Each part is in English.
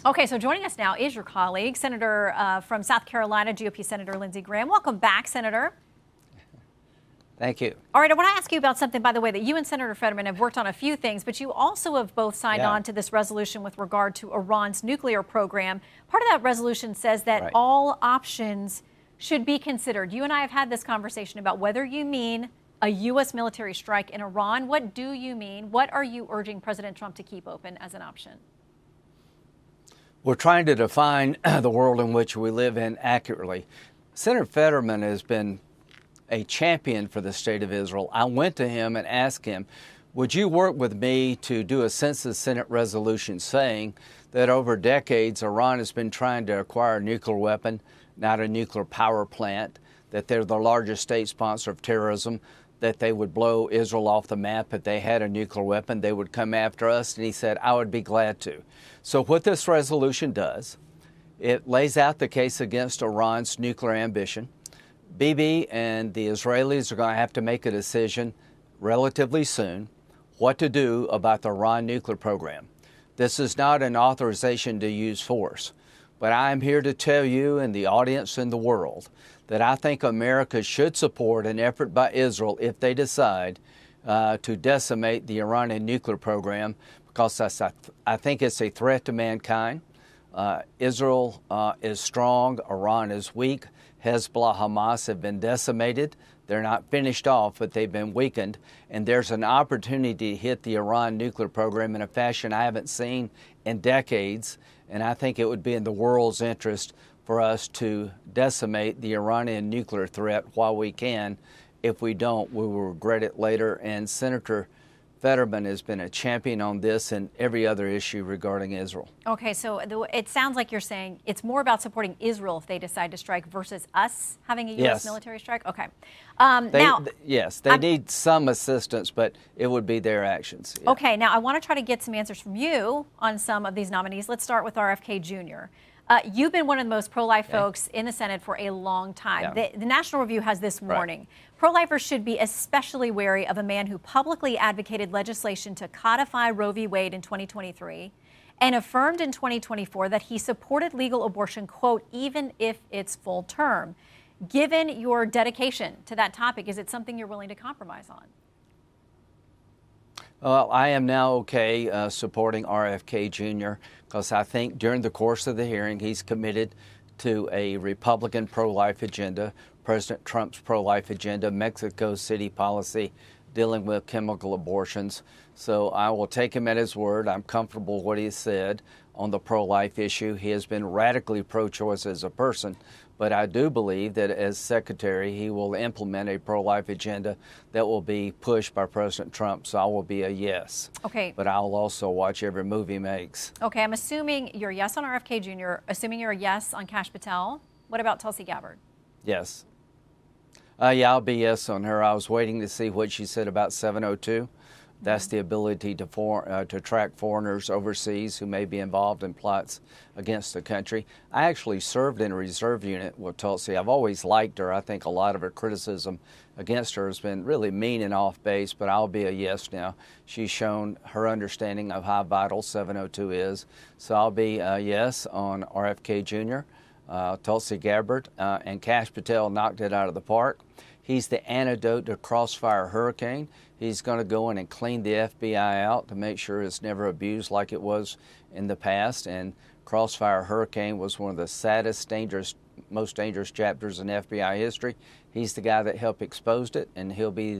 Okay, so joining us now is your colleague, Senator from South Carolina, GOP Senator Lindsey Graham. Welcome back, Senator. Thank you. All right, I want to ask you about something, by the way, that you and Senator Fetterman have worked on a few things, but you also have both signed on to this resolution with regard to Iran's nuclear program. Part of that resolution says that all options should be considered. You and I have had this conversation about whether you mean a U.S. military strike in Iran. What do you mean? What are you urging President Trump to keep open as an option? We're trying to define the world in which we live in accurately. Senator Fetterman has been a champion for the state of Israel. I went to him and asked him, would you work with me to do a census Senate resolution saying that over decades Iran has been trying to acquire a nuclear weapon, not a nuclear power plant, that they're the largest state sponsor of terrorism, that they would blow Israel off the map if they had a nuclear weapon, they would come after us, and he said, I would be glad to. So what this resolution does, it lays out the case against Iran's nuclear ambition. Bibi and the Israelis are going to have to make a decision relatively soon what to do about the Iran nuclear program. This is not an authorization to use force, but I am here to tell you and the audience in the world that I think America should support an effort by Israel if they decide to decimate the Iranian nuclear program, because I think it's a threat to mankind. Israel is strong, Iran is weak. Hezbollah, Hamas have been decimated. They're not finished off, but they've been weakened. And there's an opportunity to hit the Iran nuclear program in a fashion I haven't seen in decades. And I think it would be in the world's interest for us to decimate the Iranian nuclear threat while we can. If we don't, we will regret it later. And Senator Fetterman has been a champion on this and every other issue regarding Israel. Okay, so it sounds like you're saying it's more about supporting Israel if they decide to strike versus us having a U.S. military strike? Okay. Yes, they need some assistance, but it would be their actions. Yeah. Okay, now I want to try to get some answers from you on some of these nominees. Let's start with RFK Jr. You've been one of the most pro-life folks in the Senate for a long time. The National Review has this warning. Pro-lifers should be especially wary of a man who publicly advocated legislation to codify Roe v. Wade in 2023 and affirmed in 2024 that he supported legal abortion, quote, even if it's full term. Given your dedication to that topic, is it something you're willing to compromise on? Well, I am now okay supporting RFK Jr. because I think during the course of the hearing he's committed to a Republican pro-life agenda, President Trump's pro-life agenda, Mexico City policy, dealing with chemical abortions. So I will take him at his word. I'm comfortable with what he said on the pro-life issue. He has been radically pro-choice as a person, but I do believe that as secretary, he will implement a pro-life agenda that will be pushed by President Trump. So I will be a yes. Okay. But I'll also watch every move he makes. Okay, I'm assuming you're a yes on RFK Jr., assuming you're a yes on Kash Patel. What about Tulsi Gabbard? Yes. Yeah, I'll be yes on her. I was waiting to see what she said about 702. That's the ability to track foreigners overseas who may be involved in plots against the country. I actually served in a reserve unit with Tulsi. I've always liked her. I think a lot of her criticism against her has been really mean and off base, but I'll be a yes now. She's shown her understanding of how vital 702 is. So I'll be a yes on RFK Jr., Tulsi Gabbard, and Kash Patel knocked it out of the park. He's the antidote to Crossfire Hurricane. He's going to go in and clean the FBI out to make sure it's never abused like it was in the past. And Crossfire Hurricane was one of the saddest, most dangerous chapters in FBI history. He's the guy that helped expose it, and he'll be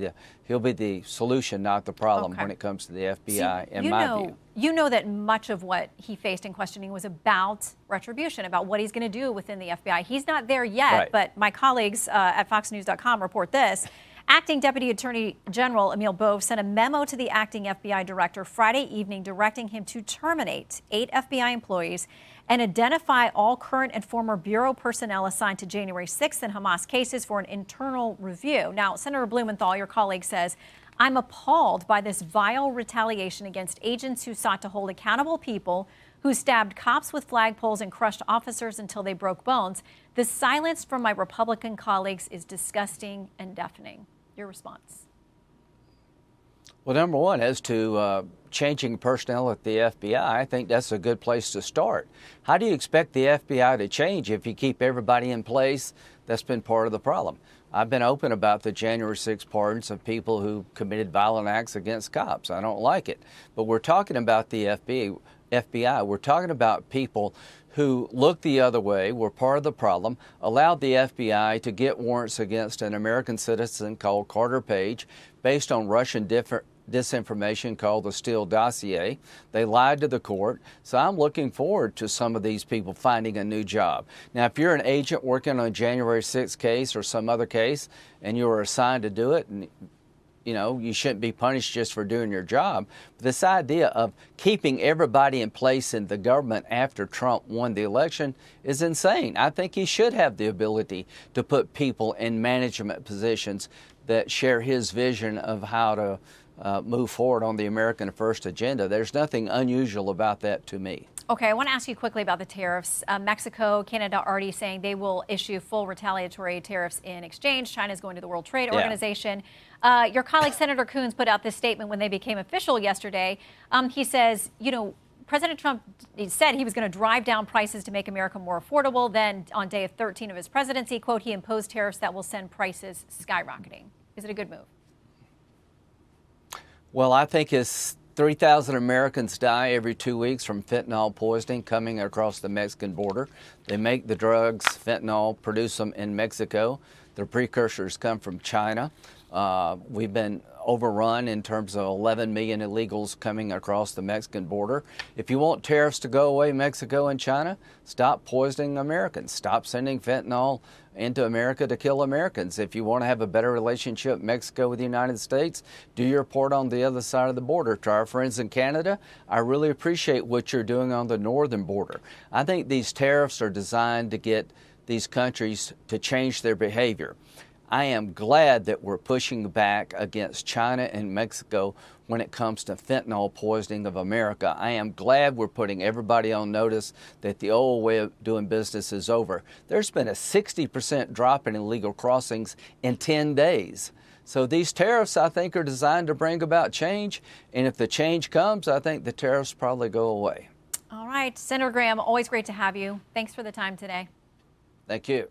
the solution, not the problem, when it comes to the FBI, in my view. You know that much of what he faced in questioning was about retribution, about what he's going to do within the FBI. He's not there yet, but my colleagues at FoxNews.com report this. Acting Deputy Attorney General Emil Bove sent a memo to the acting FBI director Friday evening directing him to terminate 8 FBI employees and identify all current and former Bureau personnel assigned to January 6th and Hamas cases for an internal review. Now, Senator Blumenthal, your colleague, says, I'm appalled by this vile retaliation against agents who sought to hold accountable people who stabbed cops with flagpoles and crushed officers until they broke bones. The silence from my Republican colleagues is disgusting and deafening. Your response? Well, number one, as to changing personnel at the FBI, I think that's a good place to start. How do you expect the FBI to change if you keep everybody in place? That's been part of the problem. I've been open about the January 6th pardons of people who committed violent acts against cops. I don't like it. But we're talking about the FBI. We're talking about people who looked the other way, were part of the problem, allowed the FBI to get warrants against an American citizen called Carter Page based on Russian disinformation called the Steele dossier. They lied to the court. So I'm looking forward to some of these people finding a new job. Now, if you're an agent working on a January 6th case or some other case and you were assigned to do it, and you know, you shouldn't be punished just for doing your job. This idea of keeping everybody in place in the government after Trump won the election is insane. I think he should have the ability to put people in management positions that share his vision of how to move forward on the American First agenda. There's nothing unusual about that to me. Okay, I want to ask you quickly about the tariffs. Mexico, Canada already saying they will issue full retaliatory tariffs in exchange. China's going to the World Trade Organization. Your colleague Senator Coons put out this statement when they became official yesterday. He says, you know, President Trump said he was going to drive down prices to make America more affordable. Then on day 13 of his presidency, quote, he imposed tariffs that will send prices skyrocketing. Is it a good move? Well, I think it's 3,000 Americans die every 2 weeks from fentanyl poisoning coming across the Mexican border. They make the drugs, fentanyl, produce them in Mexico. Their precursors come from China. We've been overrun in terms of 11 million illegals coming across the Mexican border. If you want tariffs to go away, Mexico and China, stop poisoning Americans. Stop sending fentanyl into America to kill Americans. If you want to have a better relationship, Mexico with the United States, do your part on the other side of the border. To our friends in Canada, I really appreciate what you're doing on the northern border. I think these tariffs are designed to get these countries to change their behavior. I am glad that we're pushing back against China and Mexico when it comes to fentanyl poisoning of America. I am glad we're putting everybody on notice that the old way of doing business is over. There's been a 60% drop in illegal crossings in 10 days. So these tariffs, I think, are designed to bring about change. And if the change comes, I think the tariffs probably go away. All right. Senator Graham, always great to have you. Thanks for the time today. Thank you.